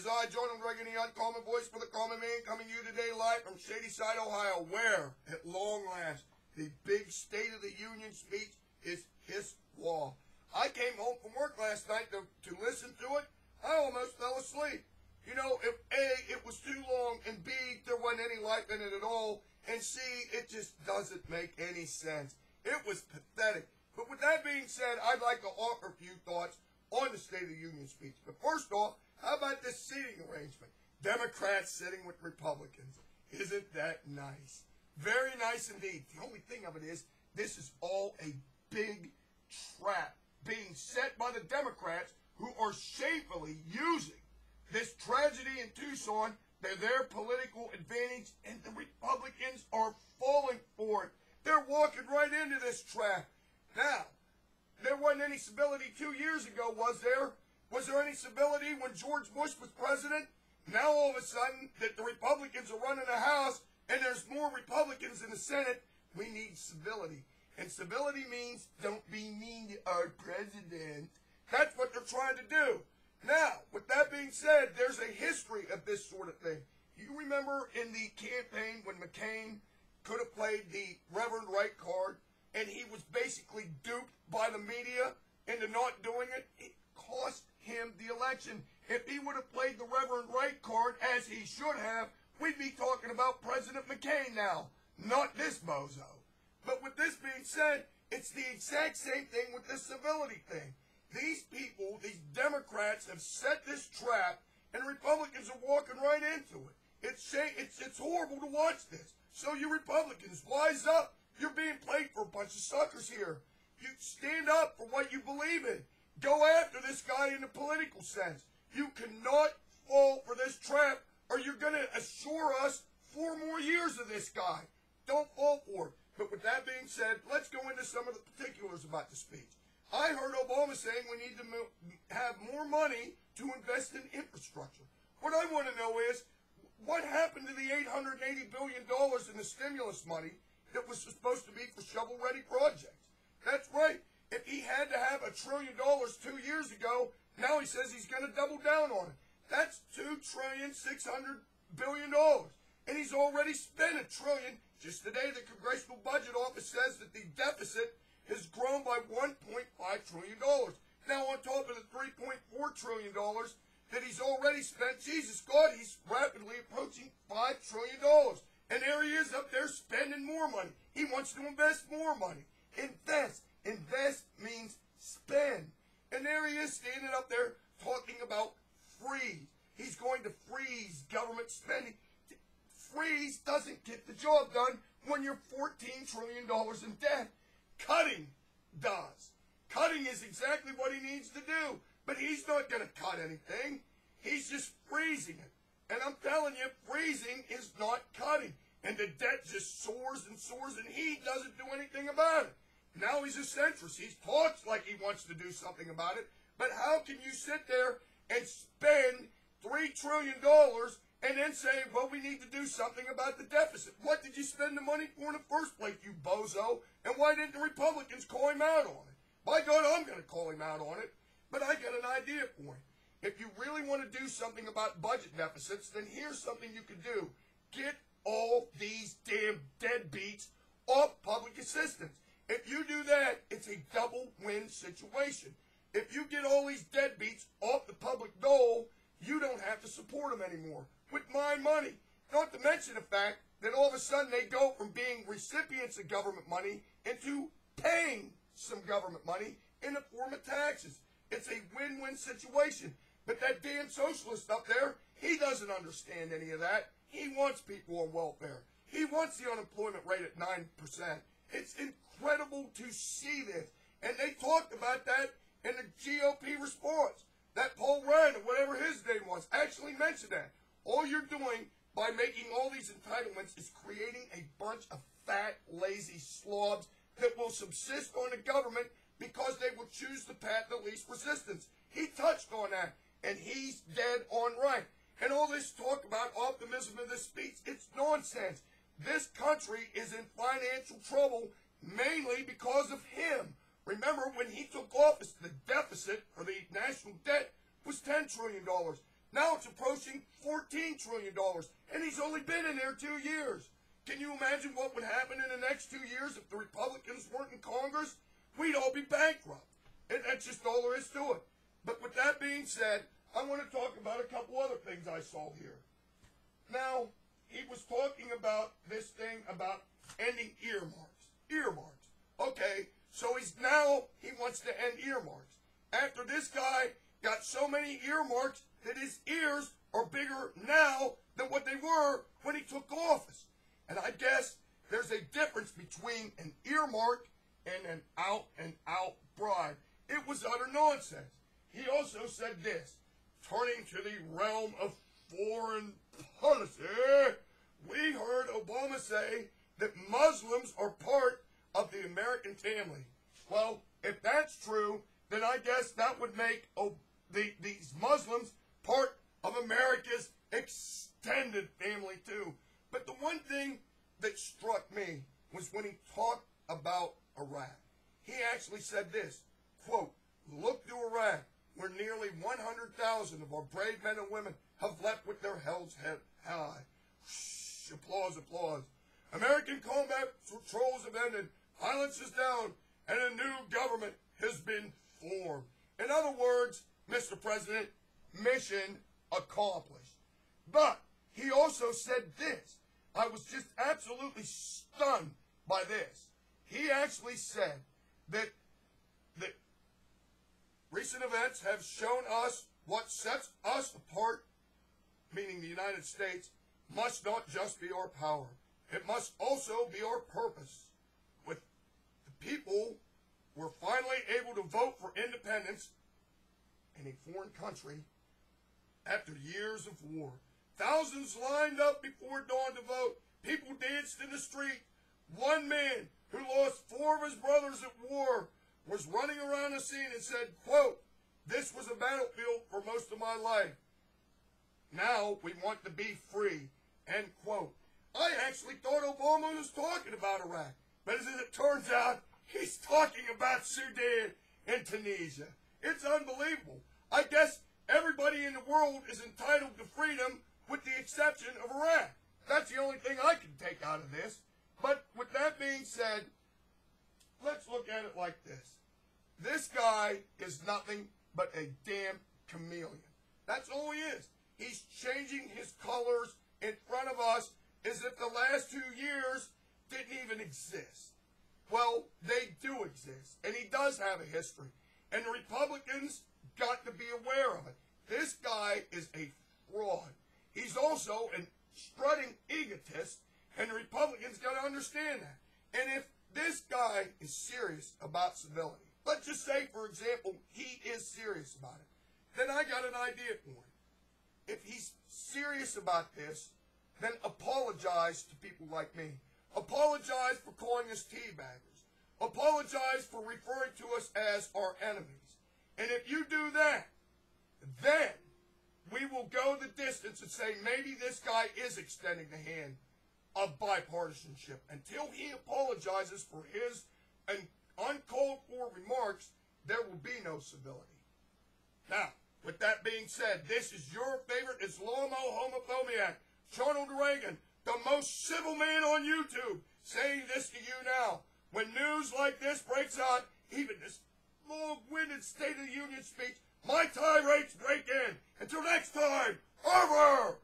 I, John Reagan, the uncommon voice for the common man, coming to you today live from Shadyside, Ohio, where, at long last, the big State of the Union speech is his law. I came home from work last night to listen to it. I almost fell asleep. You know, if A, it was too long, and B, there wasn't any life in it at all, and C, it just doesn't make any sense. It was pathetic. But with that being said, I'd like to offer a few thoughts on the State of the Union speech. But first off, how about this seating arrangement? Democrats sitting with Republicans. Isn't that nice? Very nice indeed. The only thing of it is, this is all a big trap being set by the Democrats, who are shamefully using this tragedy in Tucson to their political advantage, and the Republicans are falling for it. They're walking right into this trap. Now, there wasn't any civility 2 years ago, was there? Was there any civility when George Bush was president? Now all of a sudden that the Republicans are running the House and there's more Republicans in the Senate, we need civility. And civility means don't be mean to our president. That's what they're trying to do. Now, with that being said, there's a history of this sort of thing. You remember in the campaign when McCain could have played the Reverend Wright card and he was basically duped by the media into not doing it? It cost him the election. If he would have played the Reverend Wright card as he should have, we'd be talking about President McCain now, not this bozo. But with this being said, it's the exact same thing with this civility thing. These people, these Democrats, have set this trap, and Republicans are walking right into it. It's horrible to watch this. So you Republicans, wise up. You're being played for a bunch of suckers here. You stand up for what you believe in. Go after this guy in the political sense. You cannot fall for this trap, or you're going to assure us 4 more years of this guy. Don't fall for it. But with that being said, let's go into some of the particulars about the speech. I heard Obama saying we need to have more money to invest in infrastructure. What I want to know is, what happened to the $880 billion in the stimulus money that was supposed to be for shovel-ready projects? That's right. If he had to have $1 trillion 2 years ago, now he says he's going to double down on it. That's $2.6 trillion. And he's already spent $1 trillion. Just today, the Congressional Budget Office says that the deficit has grown by $1.5 trillion. Now, on top of the $3.4 trillion that he's already spent, Jesus God, he's rapidly approaching $5 trillion. And there he is up there spending more money. He wants to invest more money. Invest. Invest means spend. And there he is standing up there talking about freeze. He's going to freeze government spending. Freeze doesn't get the job done when you're $14 trillion in debt. Cutting does. Cutting is exactly what he needs to do. But he's not going to cut anything. He's just freezing it. And I'm telling you, freezing is not cutting. And the debt just soars and soars, and he doesn't do anything about it. Now he's a centrist. He talks like he wants to do something about it. But how can you sit there and spend $3 trillion and then say, well, we need to do something about the deficit? What did you spend the money for in the first place, you bozo? And why didn't the Republicans call him out on it? By God, I'm going to call him out on it. But I got an idea for him. If you really want to do something about budget deficits, then here's something you can do. Get all these damn deadbeats off public assistance. If you do that, it's a double win situation. If you get all these deadbeats off the public dole, you don't have to support them anymore with my money. Not to mention the fact that all of a sudden they go from being recipients of government money into paying some government money in the form of taxes. It's a win-win situation. But that damn socialist up there, he doesn't understand any of that. He wants people on welfare. He wants the unemployment rate at 9%. It's incredible to see this. And they talked about that in the GOP response. That Paul Ryan, or whatever his name was, actually mentioned that. All you're doing by making all these entitlements is creating a bunch of fat, lazy slobs that will subsist on the government because they will choose the path of least resistance. He touched on that, and he's dead on right. And all this talk about optimism in this speech, it's nonsense. This country is in financial trouble mainly because of him. Remember, when he took office, the deficit, or the national debt, was $10 trillion. Now it's approaching $14 trillion, and he's only been in there 2 years. Can you imagine what would happen in the next 2 years if the Republicans weren't in Congress? We'd all be bankrupt. And that's just all there is to it. But with that being said, I want to talk about a couple other things I saw here. Now, he was talking about this thing about ending earmarks. Earmarks. Okay, so he wants to end earmarks. After this guy got so many earmarks that his ears are bigger now than what they were when he took office. And I guess there's a difference between an earmark and an out-and-out bribe. It was utter nonsense. He also said this, turning to the realm of foreign policy, we heard Obama say that Muslims are part of the American family. Well, if that's true, then I guess that would make these Muslims part of America's extended family too. But the one thing that struck me was when he talked about Iraq. He actually said this, quote, look to Iraq, where nearly 100,000 of our brave men and women have left with their heads high. Shh, applause, applause. American combat patrols have ended, violence is down, and a new government has been formed. In other words, Mr. President, mission accomplished. But he also said this. I was just absolutely stunned by this. He actually said that recent events have shown us what sets us apart, meaning the United States, must not just be our power. It must also be our purpose. With the people, we're finally able to vote for independence in a foreign country after years of war. Thousands lined up before dawn to vote. People danced in the street. One man who lost 4 of his brothers at war was running around the scene and said, quote, this was a battlefield for most of my life. Now we want to be free, end quote. I actually thought Obama was talking about Iraq, but as it turns out, he's talking about Sudan and Tunisia. It's unbelievable. I guess everybody in the world is entitled to freedom with the exception of Iraq. That's the only thing I can take out of this. But with that being said, let's look at it like this. This guy is nothing but a damn chameleon. That's all he is. He's changing his colors in front of us as if the last 2 years didn't even exist. Well, they do exist, and he does have a history. And the Republicans got to be aware of it. This guy is a fraud. He's also a strutting egotist, and the Republicans got to understand that. And if this guy is serious about civility, let's just say, for example, he is serious about it, then I got an idea for him. If he's serious about this, then apologize to people like me. Apologize for calling us teabaggers. Apologize for referring to us as our enemies. And if you do that, then we will go the distance and say maybe this guy is extending the hand of bipartisanship. Until he apologizes for his uncalled for remarks, there will be no civility. Now, with that being said, this is your favorite Islamo homophobiac, Ronald Reagan, the most civil man on YouTube, saying this to you now. When news like this breaks out, even this long-winded State of the Union speech, my tirades break in. Until next time, over!